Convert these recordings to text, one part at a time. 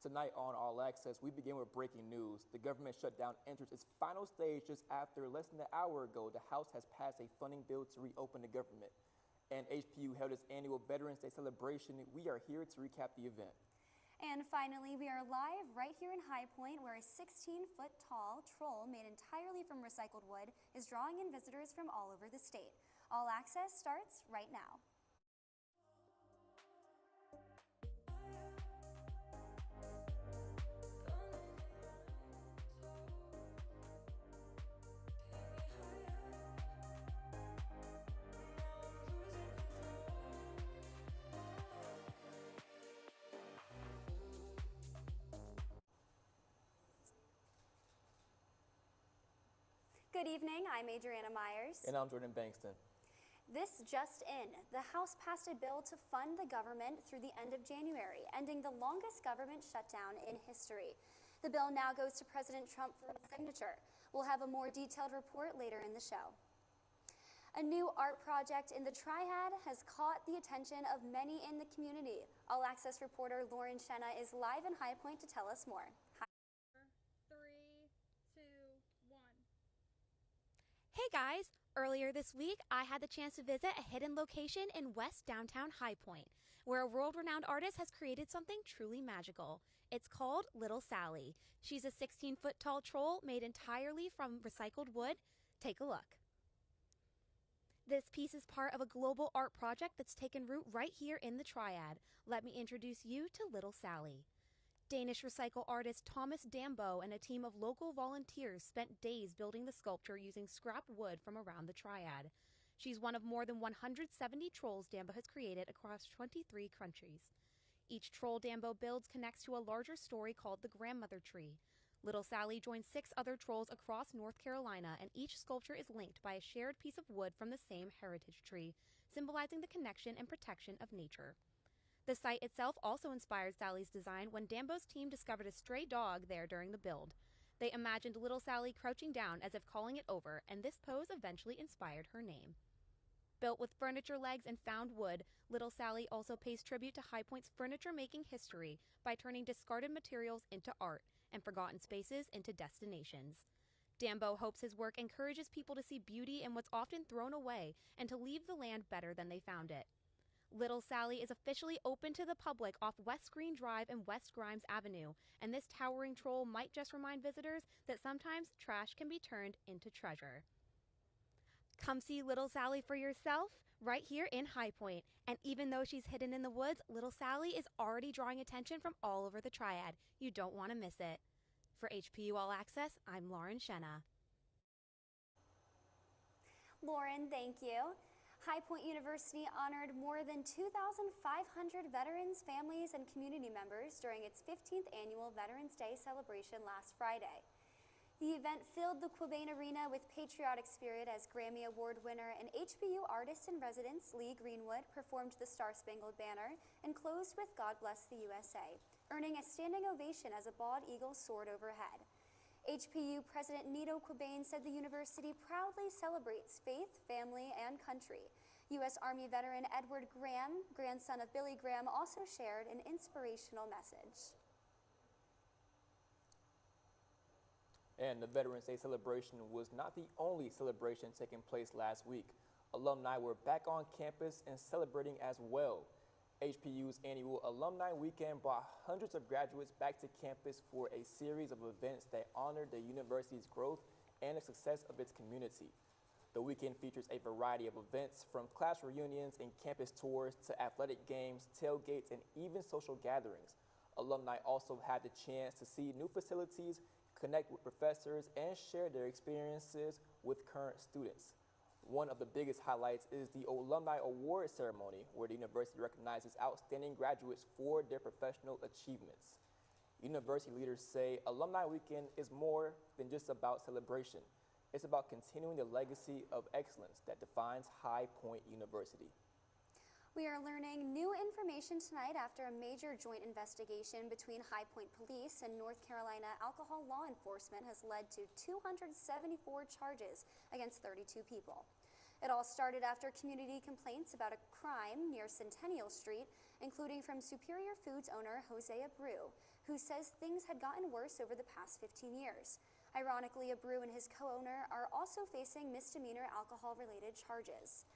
Tonight on All Access, we begin with breaking news. The government shutdown enters its final stage just after less than an hour ago. The House has passed a funding bill to reopen the government. And HPU held its annual Veterans Day celebration. We are here to recap the event. And finally, we are live right here in High Point, where a 16-foot tall troll made entirely from recycled wood is drawing in visitors from all over the state. All Access starts right now. Good evening, I'm Adriana Myers. And I'm Jordan Bankston. This just in, the House passed a bill to fund the government through the end of January, ending the longest government shutdown in history. The bill now goes to President Trump for his signature. We'll have a more detailed report later in the show. A new art project in the Triad has caught the attention of many in the community. All Access reporter Lauren Shenna is live in High Point to tell us more. 3, 2, 1. Hey guys! Earlier this week, I had the chance to visit a hidden location in West Downtown High Point, where a world-renowned artist has created something truly magical. It's called Little Sally. She's a 16-foot tall troll made entirely from recycled wood. Take a look. This piece is part of a global art project that's taken root right here in the Triad. Let me introduce you to Little Sally. Danish recycle artist Thomas Dambo and a team of local volunteers spent days building the sculpture using scrap wood from around the Triad. She's one of more than 170 trolls Dambo has created across 23 countries. Each troll Dambo builds connects to a larger story called the Grandmother Tree. Little Sally joins 6 other trolls across North Carolina, and each sculpture is linked by a shared piece of wood from the same heritage tree, symbolizing the connection and protection of nature. The site itself also inspired Sally's design when Dambo's team discovered a stray dog there during the build. They imagined Little Sally crouching down as if calling it over, and this pose eventually inspired her name. Built with furniture legs and found wood, Little Sally also pays tribute to High Point's furniture-making history by turning discarded materials into art and forgotten spaces into destinations. Dambo hopes his work encourages people to see beauty in what's often thrown away and to leave the land better than they found it. Little Sally is officially open to the public off West Green Drive and West Grimes Avenue, and this towering troll might just remind visitors that sometimes trash can be turned into treasure. Come see Little Sally for yourself right here in High Point. And even though she's hidden in the woods, Little Sally is already drawing attention from all over the Triad. You don't want to miss it. For HPU All Access, I'm Lauren Shenna. Lauren, thank you. High Point University honored more than 2,500 veterans, families, and community members during its 15th annual Veterans Day celebration last Friday. The event filled the Quabbane Arena with patriotic spirit as Grammy Award winner and HBU artist-in-residence Lee Greenwood performed the Star-Spangled Banner and closed with God Bless the USA, earning a standing ovation as a bald eagle soared overhead. HPU President Nito Quabbane said the university proudly celebrates faith, family, and country. U.S. Army veteran Edward Graham, grandson of Billy Graham, also shared an inspirational message. And the Veterans Day celebration was not the only celebration taking place last week. Alumni were back on campus and celebrating as well. HPU's annual Alumni Weekend brought hundreds of graduates back to campus for a series of events that honored the university's growth and the success of its community. The weekend features a variety of events from class reunions and campus tours to athletic games, tailgates, and even social gatherings. Alumni also had the chance to see new facilities, connect with professors, and share their experiences with current students. One of the biggest highlights is the Alumni Award Ceremony, where the university recognizes outstanding graduates for their professional achievements. University leaders say Alumni Weekend is more than just about celebration. It's about continuing the legacy of excellence that defines High Point University. We are learning new information tonight after a major joint investigation between High Point Police and North Carolina Alcohol Law Enforcement has led to 274 charges against 32 people. It all started after community complaints about a crime near Centennial Street, including from Superior Foods owner Jose Abreu, who says things had gotten worse over the past 15 years. Ironically, Abreu and his co-owner are also facing misdemeanor alcohol-related charges.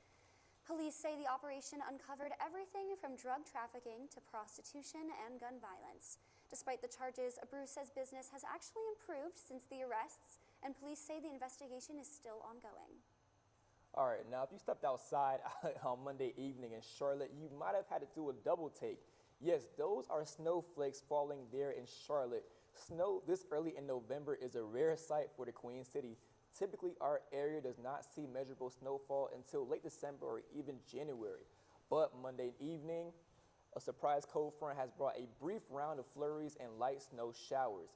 Police say the operation uncovered everything from drug trafficking to prostitution and gun violence. Despite the charges, Abreu says business has actually improved since the arrests, and police say the investigation is still ongoing. All right, now if you stepped outside on Monday evening in Charlotte, you might have had to do a double take. Yes, those are snowflakes falling there in Charlotte. Snow this early in November is a rare sight for the Queen City. Typically, our area does not see measurable snowfall until late December or even January. But Monday evening, a surprise cold front has brought a brief round of flurries and light snow showers.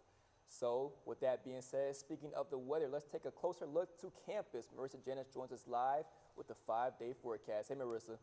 So, with that being said, speaking of the weather, let's take a closer look to campus. Marissa Janice joins us live with the 5-day forecast. Hey, Marissa.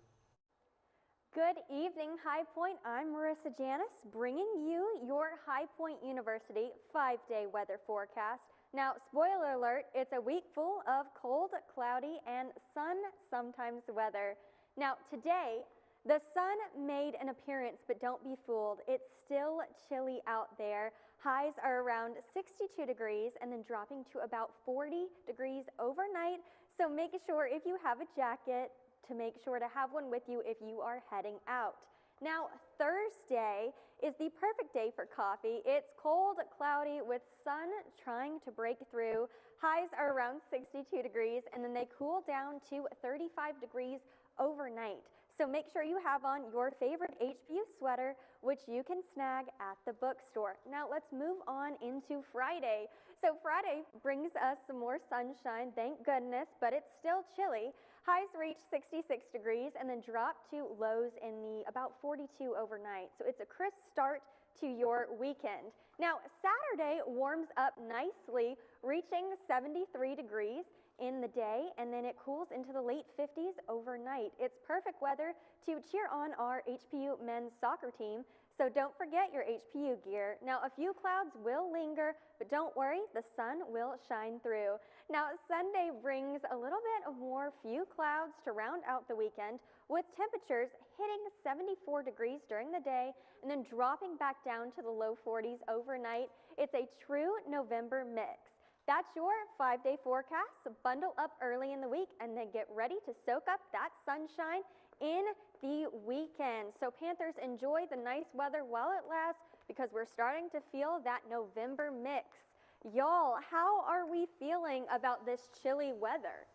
Good evening, High Point. I'm Marissa Janice, bringing you your High Point University 5-day weather forecast. Now, spoiler alert, it's a week full of cold, cloudy, and sun sometimes weather. Now, today, the sun made an appearance, but don't be fooled. It's still chilly out there. Highs are around 62 degrees and then dropping to about 40 degrees overnight. So make sure if you have a jacket to make sure to have one with you if you are heading out. Now, Thursday is the perfect day for coffee. It's cold, cloudy, with sun trying to break through. Highs are around 62 degrees and then they cool down to 35 degrees overnight. So make sure you have on your favorite HBU sweater, which you can snag at the bookstore. Now let's move on into Friday. So Friday brings us some more sunshine, thank goodness, but it's still chilly. Highs reach 66 degrees and then drop to lows in the about 42 overnight. So it's a crisp start to your weekend. Now Saturday warms up nicely, reaching 73 degrees in the day, and then it cools into the late 50s overnight. It's perfect weather to cheer on our HPU men's soccer team, so don't forget your HPU gear. Now, a few clouds will linger, but don't worry, the sun will shine through. Now, Sunday brings a little bit of more few clouds to round out the weekend, with temperatures hitting 74 degrees during the day and then dropping back down to the low 40s overnight. It's a true November mix. That's your 5-day forecast. So bundle up early in the week and then get ready to soak up that sunshine in the weekend. So Panthers, enjoy the nice weather while it lasts because we're starting to feel that November mix. Y'all, how are we feeling about this chilly weather?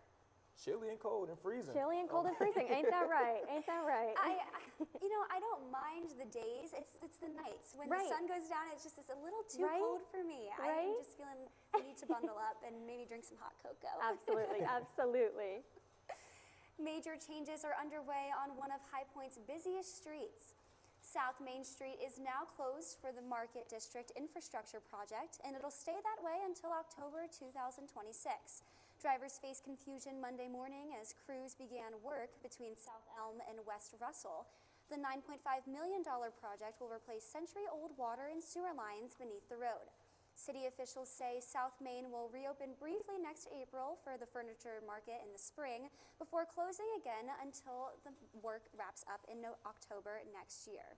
Chilly and cold and freezing. Chilly and cold and freezing. Ain't that right? Ain't that right? I don't mind the days. It's the nights. When Right. the sun goes down, it's a little too Right? cold for me. Right? I'm just feeling I need to bundle up and maybe drink some hot cocoa. Absolutely, absolutely. Major changes are underway on one of High Point's busiest streets. South Main Street is now closed for the Market District Infrastructure Project, and it'll stay that way until October 2026. Drivers faced confusion Monday morning as crews began work between South Elm and West Russell. The $9.5 million project will replace century-old water and sewer lines beneath the road. City officials say South Main will reopen briefly next April for the furniture market in the spring before closing again until the work wraps up in October next year.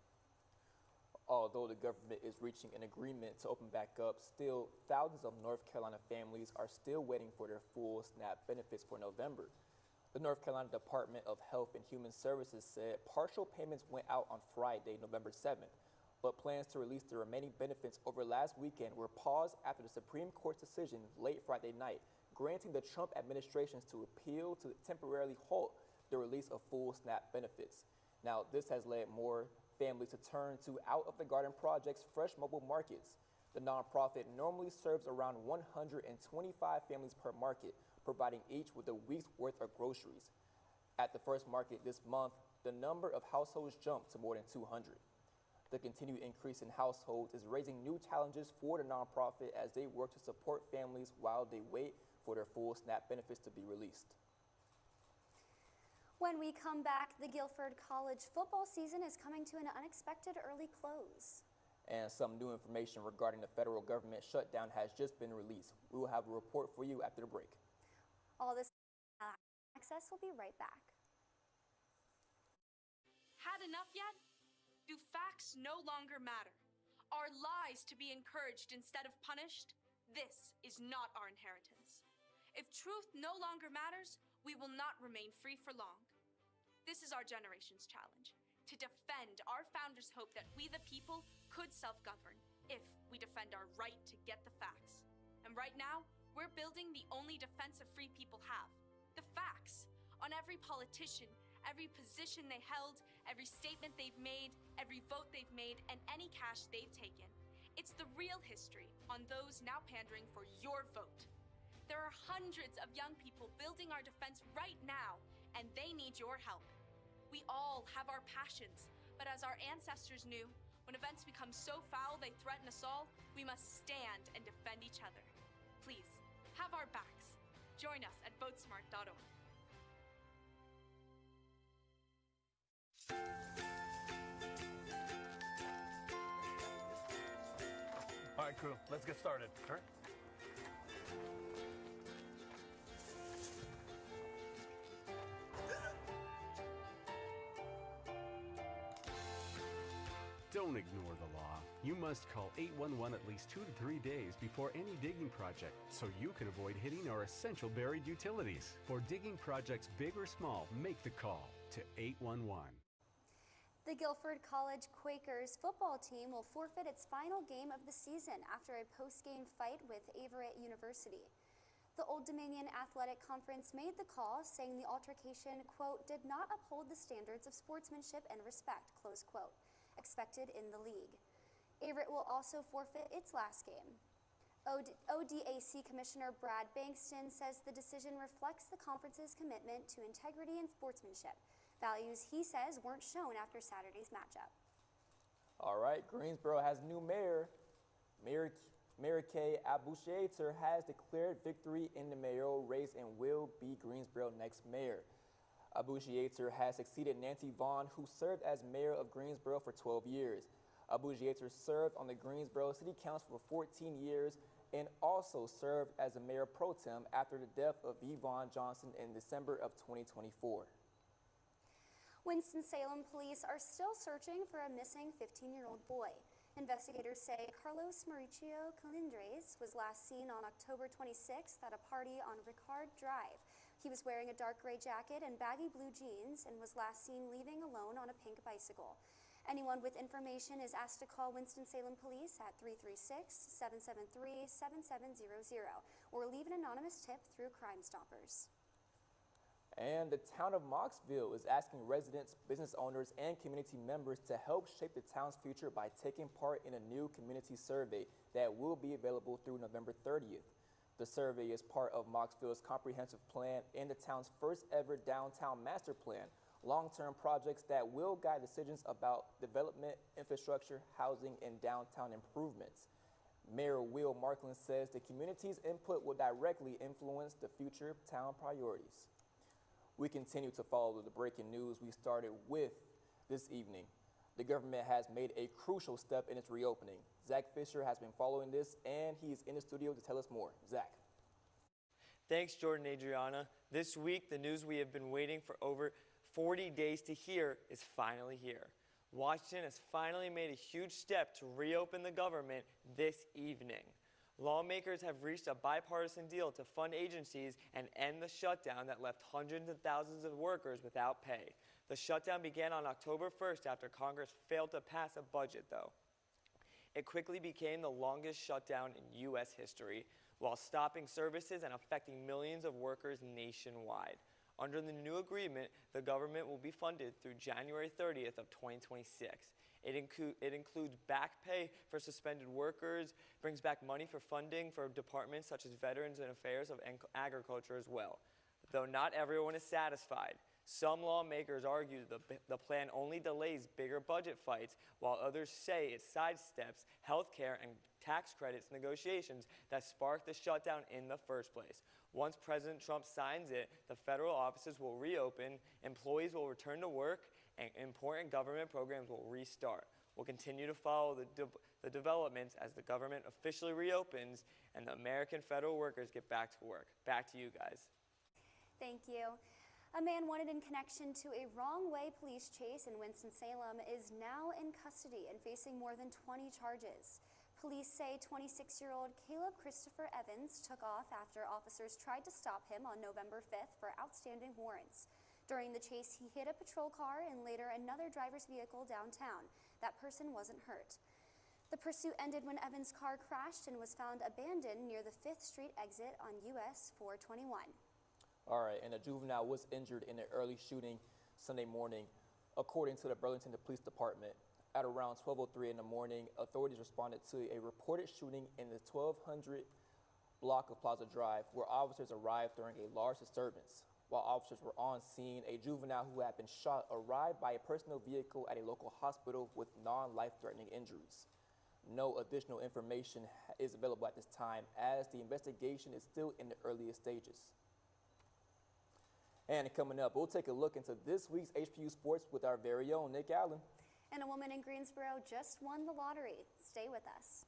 Although the government is reaching an agreement to open back up, still thousands of North Carolina families are still waiting for their full SNAP benefits for November. The North Carolina Department of Health and Human Services said partial payments went out on Friday, November 7th, but plans to release the remaining benefits over last weekend were paused after the Supreme Court's decision late Friday night, granting the Trump administration to appeal to temporarily halt the release of full SNAP benefits. Now, this has led more families to turn to Out of the Garden Project's Fresh Mobile Markets. The nonprofit normally serves around 125 families per market, providing each with a week's worth of groceries. At the first market this month, the number of households jumped to more than 200. The continued increase in households is raising new challenges for the nonprofit as they work to support families while they wait for their full SNAP benefits to be released. When we come back, the Guilford College football season is coming to an unexpected early close. And some new information regarding the federal government shutdown has just been released. We will have a report for you after the break. All this Access will be right back. Had enough yet? Do facts no longer matter? Are lies to be encouraged instead of punished? This is not our inheritance. If truth no longer matters, we will not remain free for long. This is our generation's challenge, to defend our founders' hope that we the people could self-govern if we defend our right to get the facts. And right now, we're building the only defense of free people have, the facts, on every politician, every position they held, every statement they've made, every vote they've made, and any cash they've taken. It's the real history on those now pandering for your vote. There are hundreds of young people building our defense right now, and they need your help. We all have our passions, but as our ancestors knew, when events become so foul they threaten us all, we must stand and defend each other. Please, have our backs. Join us at votesmart.org. All right, crew, let's get started. Kurt? Don't ignore the law. You must call 811 at least 2 to 3 days before any digging project so you can avoid hitting our essential buried utilities. For digging projects big or small, make the call to 811. The Guilford College Quakers football team will forfeit its final game of the season after a post-game fight with Averett University. The Old Dominion Athletic Conference made the call, saying the altercation, quote, did not uphold the standards of sportsmanship and respect, close quote, expected in the league. Averett will also forfeit its last game. ODAC Commissioner Brad Bankston says the decision reflects the conference's commitment to integrity and sportsmanship, values he says weren't shown after Saturday's matchup. All right, Greensboro has new mayor. Mayor Kay Abushater has declared victory in the mayoral race and will be Greensboro's next mayor. Abushater has succeeded Nancy Vaughn, who served as mayor of Greensboro for 12 years. Abushater served on the Greensboro City Council for 14 years and also served as a mayor pro tem after the death of Yvonne Johnson in December of 2024. Winston-Salem police are still searching for a missing 15-year-old boy. Investigators say Carlos Mauricio Calindres was last seen on October 26th at a party on Ricard Drive. He was wearing a dark gray jacket and baggy blue jeans and was last seen leaving alone on a pink bicycle. Anyone with information is asked to call Winston-Salem Police at 336-773-7700 or leave an anonymous tip through Crime Stoppers. And the town of Mocksville is asking residents, business owners, and community members to help shape the town's future by taking part in a new community survey that will be available through November 30th. The survey is part of Mocksville's comprehensive plan and the town's first ever downtown master plan, long-term projects that will guide decisions about development, infrastructure, housing, and downtown improvements. Mayor Will Markland says the community's input will directly influence the future town priorities. We continue to follow the breaking news we started with this evening. The government has made a crucial step in its reopening. Zach Fisher has been following this, and he's in the studio to tell us more. Zach. Thanks, Jordan Adriana. This week, the news we have been waiting for over 40 days to hear is finally here. Washington has finally made a huge step to reopen the government this evening. Lawmakers have reached a bipartisan deal to fund agencies and end the shutdown that left hundreds of thousands of workers without pay. The shutdown began on October 1st after Congress failed to pass a budget, though. It quickly became the longest shutdown in U.S. history, while stopping services and affecting millions of workers nationwide. Under the new agreement, the government will be funded through January 30th of 2026. It includes back pay for suspended workers, brings back money for funding for departments such as Veterans and Affairs of Agriculture as well. Though not everyone is satisfied. Some lawmakers argue the plan only delays bigger budget fights, while others say it sidesteps healthcare and tax credits negotiations that sparked the shutdown in the first place. Once President Trump signs it, the federal offices will reopen, employees will return to work, and important government programs will restart. We'll continue to follow the developments as the government officially reopens and the American federal workers get back to work. Back to you guys. Thank you. A man wanted in connection to a wrong-way police chase in Winston-Salem is now in custody and facing more than 20 charges. Police say 26-year-old Caleb Christopher Evans took off after officers tried to stop him on November 5th for outstanding warrants. During the chase, he hit a patrol car and later another driver's vehicle downtown. That person wasn't hurt. The pursuit ended when Evans' car crashed and was found abandoned near the 5th Street exit on US 421. All right, and a juvenile was injured in an early shooting Sunday morning, according to the Burlington Police Department. At around 12:03 in the morning, authorities responded to a reported shooting in the 1200 block of Plaza Drive, where officers arrived during a large disturbance. While officers were on scene, a juvenile who had been shot arrived by a personal vehicle at a local hospital with non-life-threatening injuries. No additional information is available at this time, as the investigation is still in the earliest stages. And coming up, we'll take a look into this week's HPU Sports with our very own Nick Allen. And a woman in Greensboro just won the lottery. Stay with us.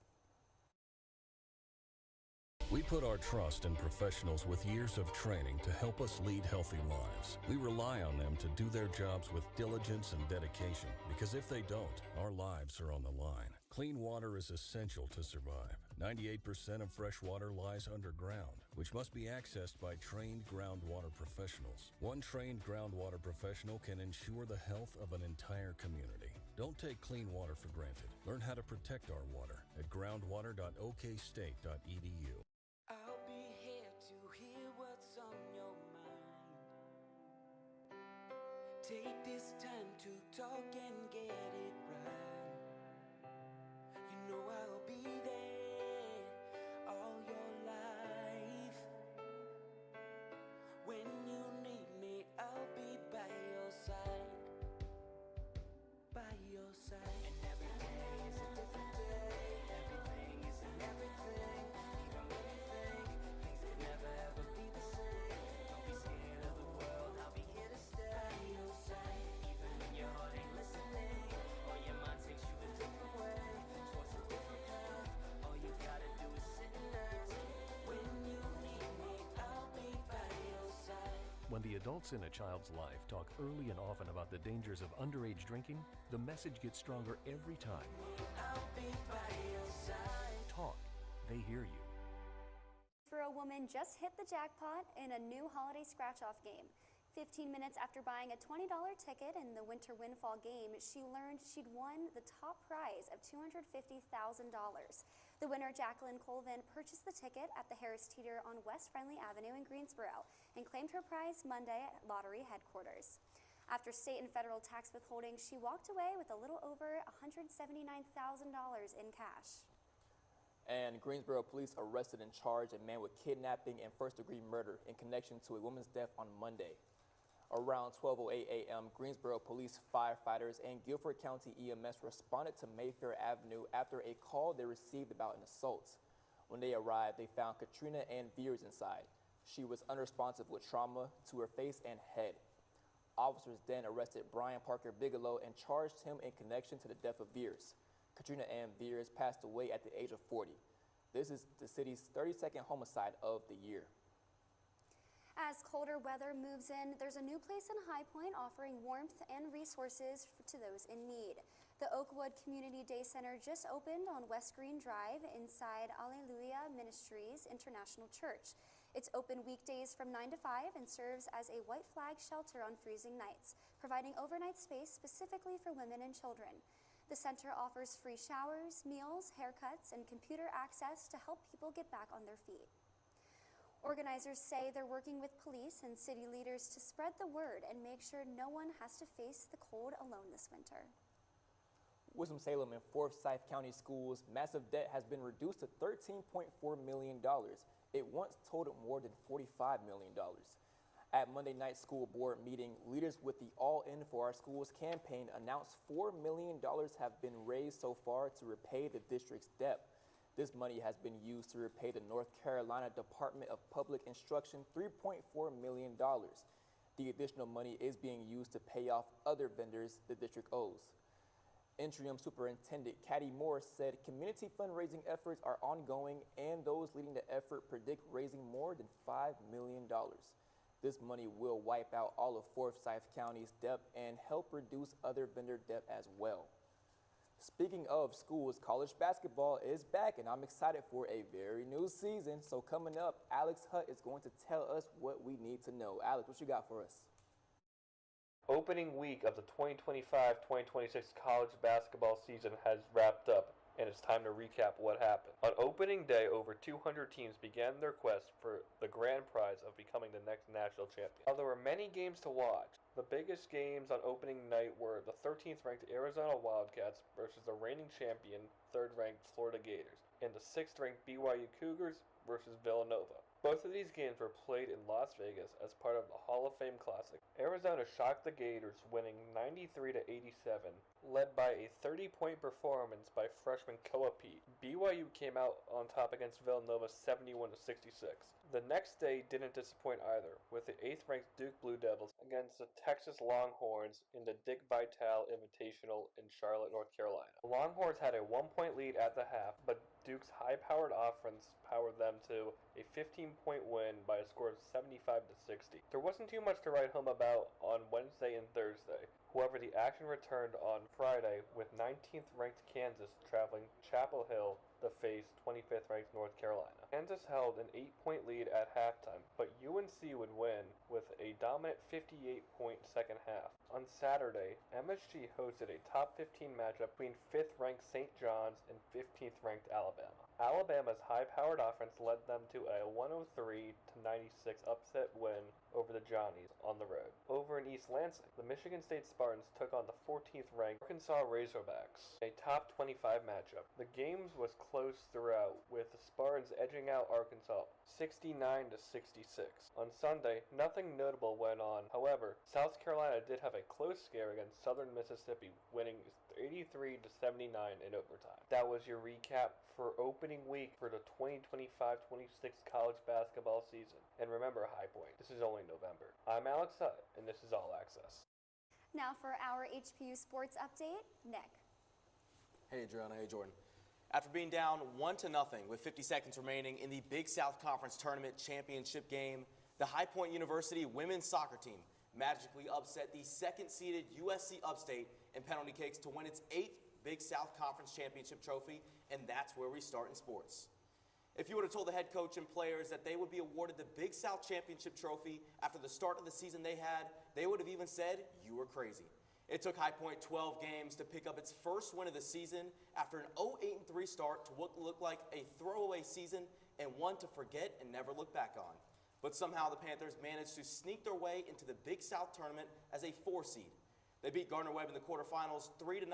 We put our trust in professionals with years of training to help us lead healthy lives. We rely on them to do their jobs with diligence and dedication, because if they don't, our lives are on the line. Clean water is essential to survive. 98% of fresh water lies underground, which must be accessed by trained groundwater professionals. One trained groundwater professional can ensure the health of an entire community. Don't take clean water for granted. Learn how to protect our water at groundwater.okstate.edu. I'll be here to hear what's on your mind. Take this time to talk and get it right. You know I'll be there all your life. When you need me, I'll be by your side. By your side. And every day is a different day. Everything is an everything. Even when you think things could never ever be the same, don't be scared of the world, I'll be here to stay. By your side. Even when your heart ain't listening, or your mind takes you a different way, towards a different path, all you gotta do is sit and ask. When you need me, I'll be by your side. When the adults in a child's life talk early and often about the dangers of underage drinking, the message gets stronger every time. I'll be by your side. Talk. They hear you. A woman just hit the jackpot in a new holiday scratch-off game. 15 minutes after buying a $20 ticket in the Winter Windfall game, she learned she'd won the top prize of $250,000. The winner, Jacqueline Colvin, purchased the ticket at the Harris Teeter on West Friendly Avenue in Greensboro and claimed her prize Monday at lottery headquarters. After state and federal tax withholding, she walked away with a little over $179,000 in cash. And Greensboro police arrested and charged a man with kidnapping and first-degree murder in connection to a woman's death on Monday. Around 12:08 a.m., Greensboro police, firefighters, and Guilford County EMS responded to Mayfair Avenue after a call they received about an assault. When they arrived, they found Katrina Ann Veers inside. She was unresponsive with trauma to her face and head. Officers then arrested Brian Parker Bigelow and charged him in connection to the death of Veers. Katrina Ann Veers passed away at the age of 40. This is the city's 32nd homicide of the year. As colder weather moves in, there's a new place in High Point offering warmth and resources to those in need. The Oakwood Community Day Center just opened on West Green Drive inside Alleluia Ministries International Church. It's open weekdays from 9 to 5 and serves as a white flag shelter on freezing nights, providing overnight space specifically for women and children. The center offers free showers, meals, haircuts, and computer access to help people get back on their feet. Organizers say they're working with police and city leaders to spread the word and make sure no one has to face the cold alone this winter. Winston-Salem and Forsyth County Schools' massive debt has been reduced to $13.4 million. It once totaled more than $45 million. At Monday night's school board meeting, leaders with the All In for Our Schools campaign announced $4 million have been raised so far to repay the district's debt. This money has been used to repay the North Carolina Department of Public Instruction $3.4 million. The additional money is being used to pay off other vendors the district owes. Interim Superintendent Caddy Moore said community fundraising efforts are ongoing and those leading the effort predict raising more than $5 million. This money will wipe out all of Forsyth County's debt and help reduce other vendor debt as well. Speaking of schools, college basketball is back, and I'm excited for a very new season. So coming up, Alex Hutt is going to tell us what we need to know. Alex, what you got for us? Opening week of the 2025-2026 college basketball season has wrapped up, and it's time to recap what happened. On opening day, over 200 teams began their quest for the grand prize of becoming the next national champion. While there were many games to watch, the biggest games on opening night were the 13th ranked Arizona Wildcats versus the reigning champion, 3rd ranked Florida Gators, and the 6th ranked BYU Cougars versus Villanova. Both of these games were played in Las Vegas as part of the Hall of Fame Classic. Arizona shocked the Gators, winning 93-87, led by a 30-point performance by freshman Koa Pete. BYU came out on top against Villanova 71-66. The next day didn't disappoint either, with the 8th ranked Duke Blue Devils against the Texas Longhorns in the Dick Vitale Invitational in Charlotte, North Carolina. The Longhorns had a 1-point lead at the half, but Duke's high-powered offense powered them to a 15-point win by a score of 75-60. There wasn't too much to write home about on Wednesday and Thursday. However, the action returned on Friday with 19th ranked Kansas traveling Chapel Hill to face 25th ranked North Carolina. Kansas held an 8-point lead at halftime, but UNC would win with a dominant 58-point second half. On Saturday, MSG hosted a top 15 matchup between 5th ranked St. John's and 15th ranked Alabama. Alabama's high-powered offense led them to a 103-96 upset win over the Johnnies on the road. Over in East Lansing, the Michigan State Spartans took on the 14th ranked Arkansas Razorbacks, a top 25 matchup. The game was close throughout, with the Spartans edging out Arkansas 69-66. On Sunday, nothing notable went on. However, South Carolina did have a close scare against Southern Mississippi, winning 83-79 in overtime. That was your recap for opening week for the 2025-26 college basketball season. And remember, High Point, this is only November. I'm Alex Hutt, and this is All Access. Now for our HPU sports update, Nick. Hey, Adriana. Hey, Jordan. After being down 1-0 with 50 seconds remaining in the Big South Conference Tournament Championship game, the High Point University women's soccer team magically upset the second-seeded USC Upstate in penalty kicks to win its 8th Big South Conference Championship trophy, and that's where we start in sports. If you would have told the head coach and players that they would be awarded the Big South Championship trophy after the start of the season they had, they would have even said you were crazy. It took High Point 12 games to pick up its first win of the season after an 0-8-3 start to what looked like a throwaway season and one to forget and never look back on. But somehow the Panthers managed to sneak their way into the Big South tournament as a 4 seed. They beat Gardner-Webb in the quarterfinals 3-0,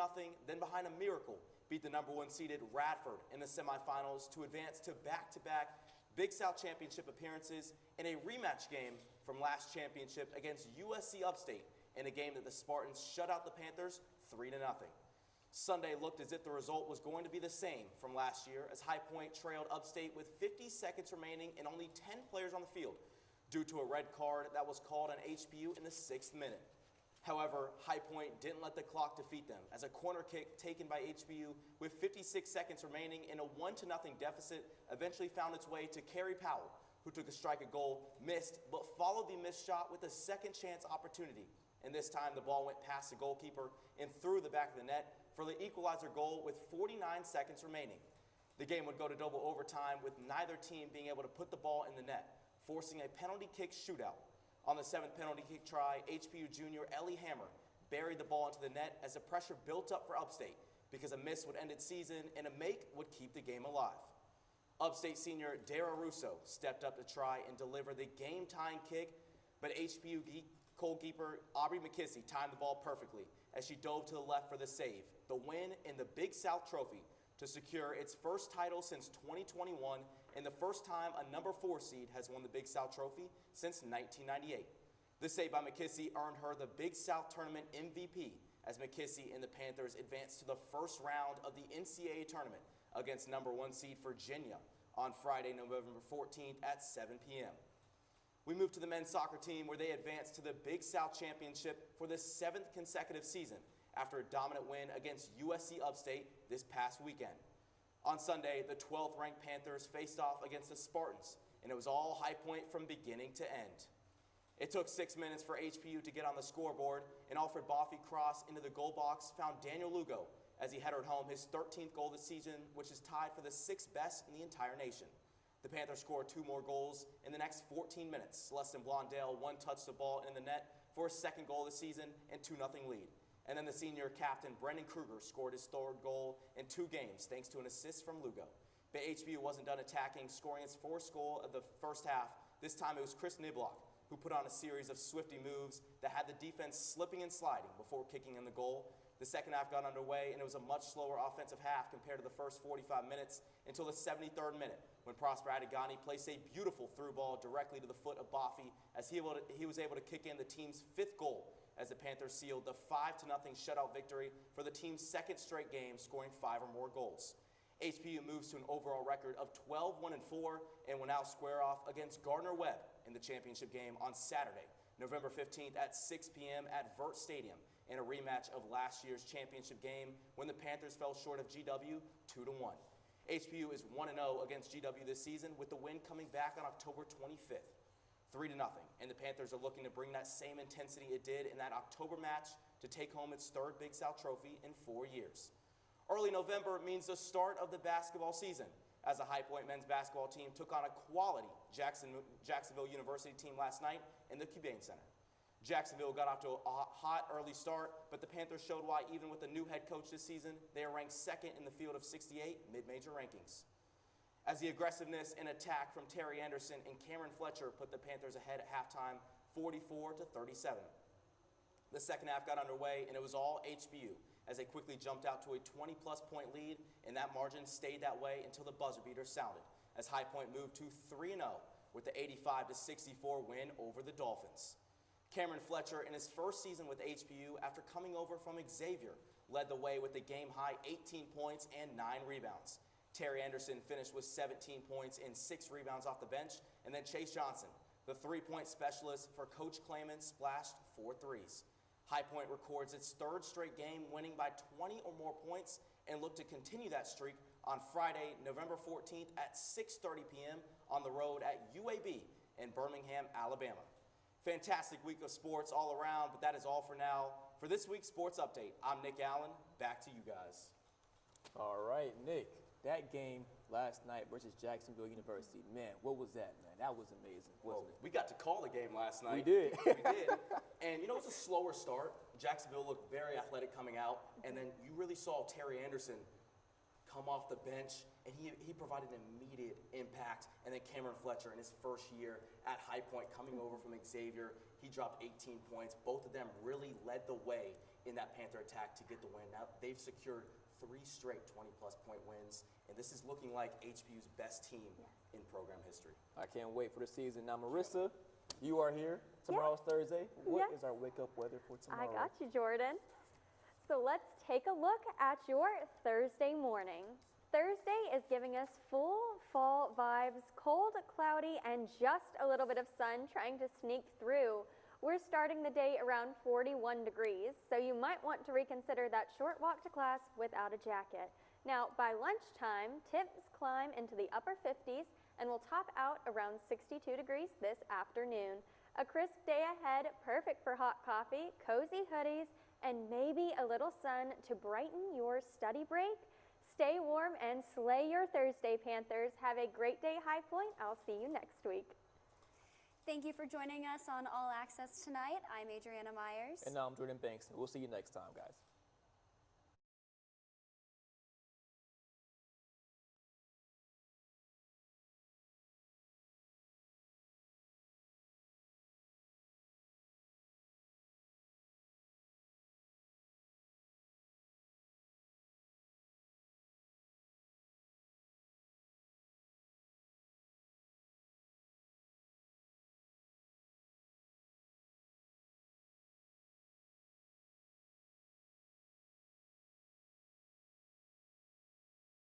then behind a miracle, beat the number 1 seeded Radford in the semifinals to advance to back-to-back Big South Championship appearances in a rematch game from last championship against USC Upstate in a game that the Spartans shut out the Panthers 3-0. Sunday looked as if the result was going to be the same from last year as High Point trailed Upstate with 50 seconds remaining and only 10 players on the field due to a red card that was called on HPU in the 6th minute. However, High Point didn't let the clock defeat them as a corner kick taken by HPU with 56 seconds remaining in a 1-0 deficit eventually found its way to Kerry Powell, who took a strike at goal, missed, but followed the missed shot with a second chance opportunity. And this time the ball went past the goalkeeper and through the back of the net for the equalizer goal with 49 seconds remaining. The game would go to double overtime with neither team being able to put the ball in the net, forcing a penalty kick shootout. On the 7th penalty kick try, HPU junior Ellie Hammer buried the ball into the net as the pressure built up for Upstate because a miss would end its season and a make would keep the game alive. Upstate senior Dara Russo stepped up to try and deliver the game-tying kick, but HPU goalkeeper Aubrey McKissy timed the ball perfectly as she dove to the left for the save, the win in the Big South Trophy to secure its first title since 2021 and the first time a number 4 seed has won the Big South Trophy since 1998. The save by McKissy earned her the Big South Tournament MVP as McKissy and the Panthers advanced to the first round of the NCAA tournament against number 1 seed Virginia on Friday, November 14th at 7 p.m. We move to the men's soccer team where they advanced to the Big South Championship for the 7th consecutive season after a dominant win against USC Upstate this past weekend. On Sunday, the 12th ranked Panthers faced off against the Spartans, and it was all High Point from beginning to end. It took 6 minutes for HPU to get on the scoreboard. An Alfred Boffey cross into the goal box found Daniel Lugo as he headed home his 13th goal this season, which is tied for the 6th best in the entire nation. The Panthers scored 2 more goals in the next 14 minutes. Celestin Blondell one-touched the ball in the net for his 2nd goal this season and 2-0 lead. And then the senior captain, Brendan Kruger, scored his 3rd goal in 2 games thanks to an assist from Lugo. But HBU wasn't done attacking, scoring its 4th goal of the first half. This time it was Chris Niblock who put on a series of swifty moves that had the defense slipping and sliding before kicking in the goal. The second half got underway, and it was a much slower offensive half compared to the first 45 minutes until the 73rd minute when Prosper Adigani placed a beautiful through ball directly to the foot of Boffey as he was able to kick in the team's 5th goal as the Panthers sealed the 5-0 shutout victory for the team's 2nd straight game, scoring 5 or more goals. HPU moves to an overall record of 12-1-4 and will now square off against Gardner-Webb in the championship game on Saturday, November 15th at 6 p.m. at Vert Stadium in a rematch of last year's championship game when the Panthers fell short of GW 2-1. HPU is 1-0 against GW this season, with the win coming back on October 25th, 3-0, and the Panthers are looking to bring that same intensity it did in that October match to take home its 3rd Big South trophy in 4 years. Early November means the start of the basketball season, as the High Point men's basketball team took on a quality Jacksonville University team last night in the Cubane Center. Jacksonville got off to a hot early start, but the Panthers showed why even with a new head coach this season, they are ranked 2nd in the field of 68 mid-major rankings. As the aggressiveness and attack from Terry Anderson and Cameron Fletcher put the Panthers ahead at halftime, 44-37. The second half got underway, and it was all HBU, as they quickly jumped out to a 20-plus point lead, and that margin stayed that way until the buzzer beater sounded, as High Point moved to 3-0 with the 85-64 win over the Dolphins. Cameron Fletcher, in his first season with HBU after coming over from Xavier, led the way with a game-high 18 points and 9 rebounds. Terry Anderson finished with 17 points and 6 rebounds off the bench, and then Chase Johnson, the 3-point specialist for Coach Clayman, splashed 4 threes. High Point records its 3rd straight game, winning by 20 or more points, and look to continue that streak on Friday, November 14th at 6:30 p.m. on the road at UAB in Birmingham, Alabama. Fantastic week of sports all around, but that is all for now. For this week's Sports Update, I'm Nick Allen. Back to you guys. All right, Nick, that game last night versus Jacksonville University, man, what was that, man? That was amazing, wasn't it? We got to call the game last night. We did. We did. And, you know, it was a slower start. Jacksonville looked very athletic coming out, and then you really saw Terry Anderson come off the bench, and he provided an immediate impact. And then Cameron Fletcher in his first year at High Point coming over from Xavier, he dropped 18 points. Both of them really led the way in that Panther attack to get the win. Now they've secured 3 straight 20-plus point wins, and this is looking like HBU's best team in program history. I can't wait for the season. Now, Marissa, you are here. Tomorrow's Thursday. What is our wake-up weather for tomorrow? I got you, Jordan. So let's take a look at your Thursday morning. Thursday is giving us full fall vibes, cold, cloudy, and just a little bit of sun trying to sneak through. We're starting the day around 41 degrees, so you might want to reconsider that short walk to class without a jacket. Now, by lunchtime, temps climb into the upper 50s and will top out around 62 degrees this afternoon. A crisp day ahead, perfect for hot coffee, cozy hoodies, and maybe a little sun to brighten your study break. Stay warm and slay your Thursday, Panthers. Have a great day, High Point. I'll see you next week. Thank you for joining us on All Access tonight. I'm Adriana Myers. And I'm Jordan Banks. We'll see you next time, guys.